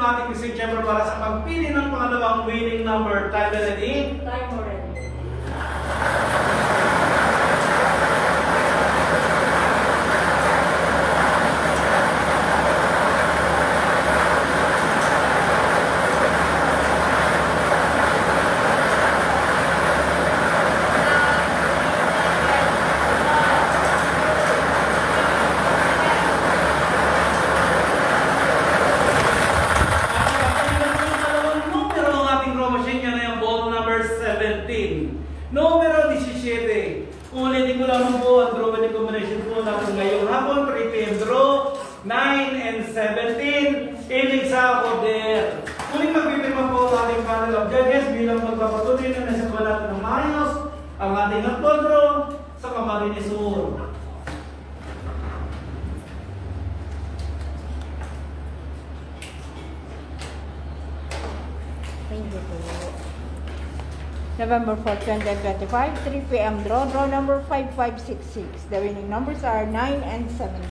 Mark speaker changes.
Speaker 1: ng ating missing chamber para sa pagpili ng pangalawang winning number. Time ready?
Speaker 2: Time already.
Speaker 1: Numero 17. Ulitin ko lang po ang draw winning combination po natin ngayong hapon. 3 PM draw, 9 and 17. Ilig sa order. Muling magpipirma po ang ating panel of judges bilang magpapatuloy na nasa natin ng maayos ang ating hapon draw sa Camarines Sur.
Speaker 2: Thank you po. November 4, 2025, 3 PM draw number 5566. The winning numbers are 9 and 7.